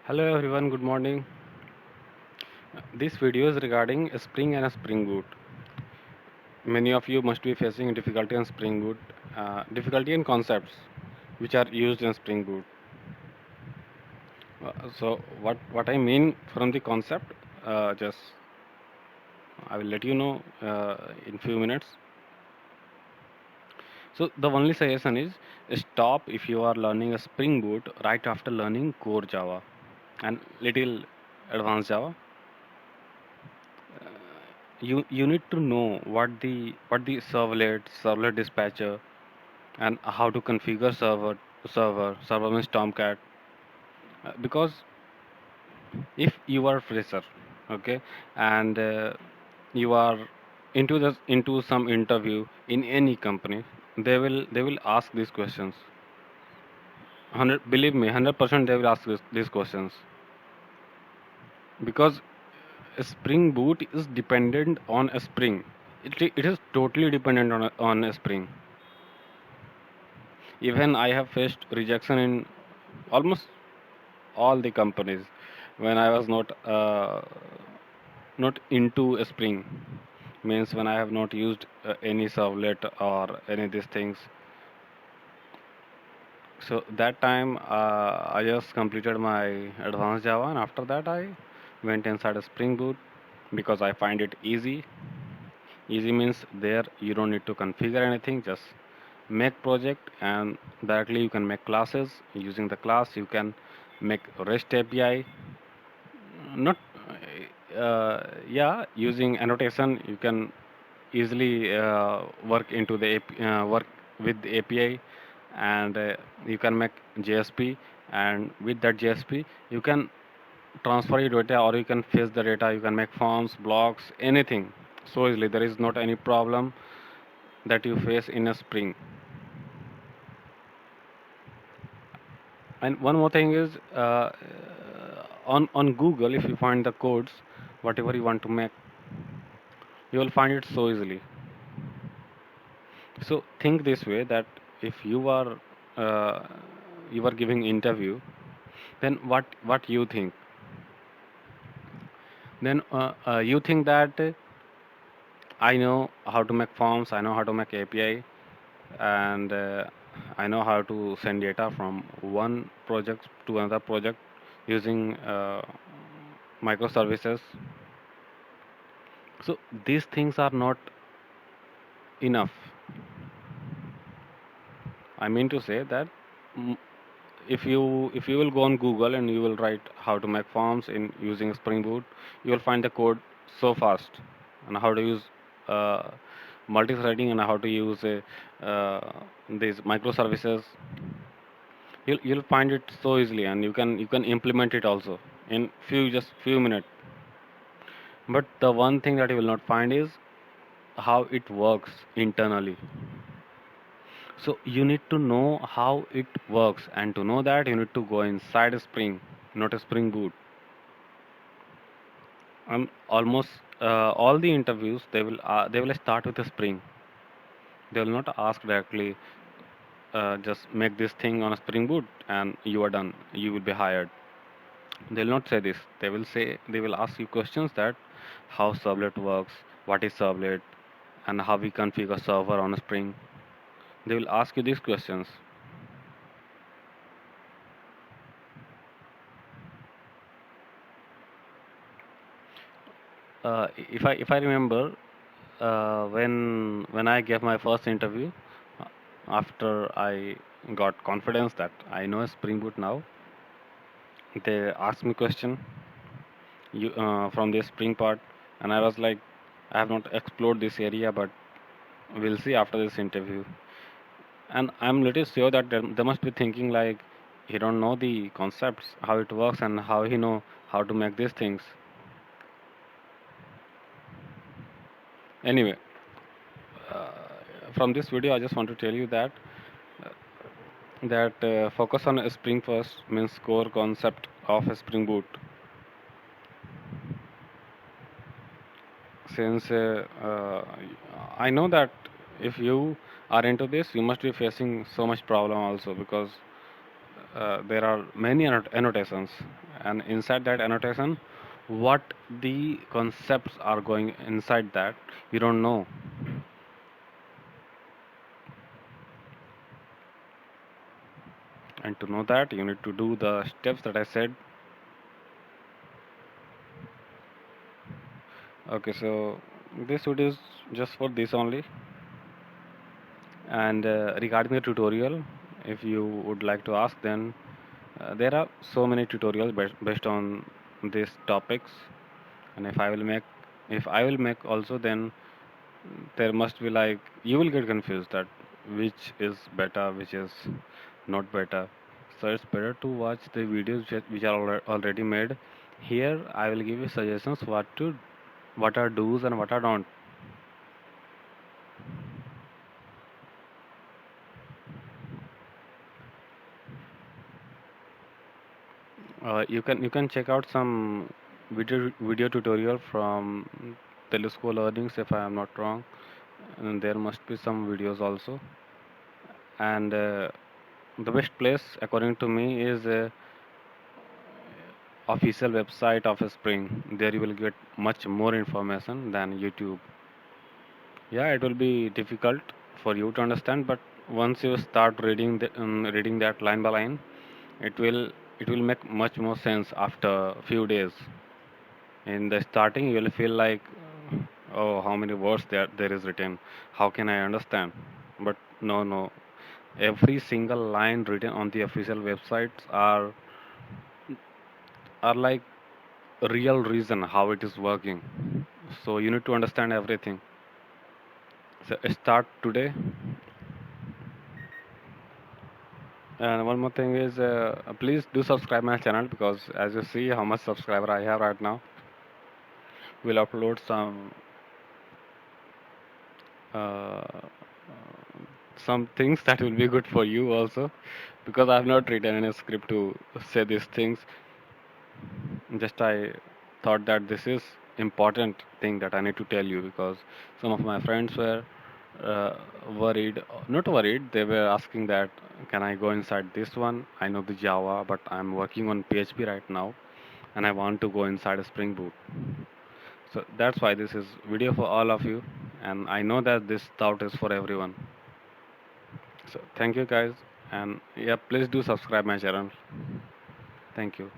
Hello everyone, good morning. This video is regarding Spring and Spring Boot. Many of you must be facing difficulty in Spring Boot, difficulty in concepts which are used in Spring Boot. So what I mean from the concept, just I will let you know in few minutes. So the only suggestion is stop if you are learning a Spring Boot right after learning core Java and little advanced Java. You need to know what the servlet dispatcher and how to configure server means Tomcat. Because if you are fresher, okay, and you are into some interview in any company, they will ask these questions. 100, believe me, 100% they will ask these questions, because Spring Boot is dependent on a Spring. It is totally dependent on a Spring. Even I have faced rejection in almost all the companies when I was not into a Spring. Means when I have not used any servlet or any of these things. So that time I just completed my advanced Java, and after that I went inside a Spring Boot because I find it easy. Easy means there you don't need to configure anything, just make project and directly you can make classes. Using the class you can make REST API. Not yeah, using annotation you can easily work with the API, and you can make JSP, and with that JSP you can transfer your data or you can fetch the data. You can make forms, blocks, anything so easily. There is not any problem that you face in a Spring. And one more thing is, on Google, if you find the codes, whatever you want to make, you will find it so easily. So think this way, that if uh, you are giving interview, then what you think? Then you think that I know how to make forms, I know how to make API, and I know how to send data from one project to another project using microservices. So these things are not enough. I mean to say that, mm, if you will go on Google and you will write how to make forms in using Spring Boot, you will find the code so fast, and how to use uh, multi-threading, and how to use these microservices. You'll find it so easily, and you can implement it also in few minutes. But the one thing that you will not find is how it works internally. So you need to know how it works, and to know that you need to go inside a Spring, not a Spring Boot. Almost all the interviews, they will start with a Spring. They will not ask directly, just make this thing on a Spring Boot and you are done. You will be hired. They will not say this. They will ask you questions that how servlet works, what is servlet, and how we configure server on a Spring. They will ask you these questions. If I remember, when I gave my first interview, uh, after I got confidence that I know Spring Boot now, they asked me question from the Spring part, and I was like, I have not explored this area, but we'll see after this interview. And I'm little sure that they must be thinking like he don't know the concepts, how it works, and how he know how to make these things. Anyway, from this video, I just want to tell you that focus on a Spring first means core concept of a Spring Boot. Since I know that if you are into this, you must be facing so much problem also, because there are many annotations, and inside that annotation, what the concepts are going inside that, you don't know. And to know that, you need to do the steps that I said. Okay, so this video is just for this only. And regarding the tutorial, if you would like to ask, then there are so many tutorials based on these topics. And if I will make also, then there must be like you will get confused that which is better, which is not better. So it's better to watch the videos which are already made. Here I will give you suggestions what are do's and what are don't. You can check out some video tutorial from Telesco Learnings if I am not wrong, and there must be some videos also. And the best place according to me is official website of Spring. There you will get much more information than YouTube. Yeah, it will be difficult for you to understand, but once you start reading that line by line, it will it will make much more sense after a few days. In the starting you will feel like, oh, how many words there is written, how can I understand? But no, every single line written on the official websites are like real reason how it is working, so you need to understand everything. So start today. And one more thing is, please do subscribe my channel, because as you see how much subscriber I have right now, we'll upload uh, some things that will be good for you also, because I have not written any script to say these things. Just I thought that this is important thing that I need to tell you, because some of my friends were uh, worried, not worried, they were asking that can I go inside this one? I know the Java, but I'm working on PHP right now, and I want to go inside a Spring Boot. So that's why this is video for all of you, and I know that this thought is for everyone. So thank you guys, and yeah, please do subscribe my channel. Thank you.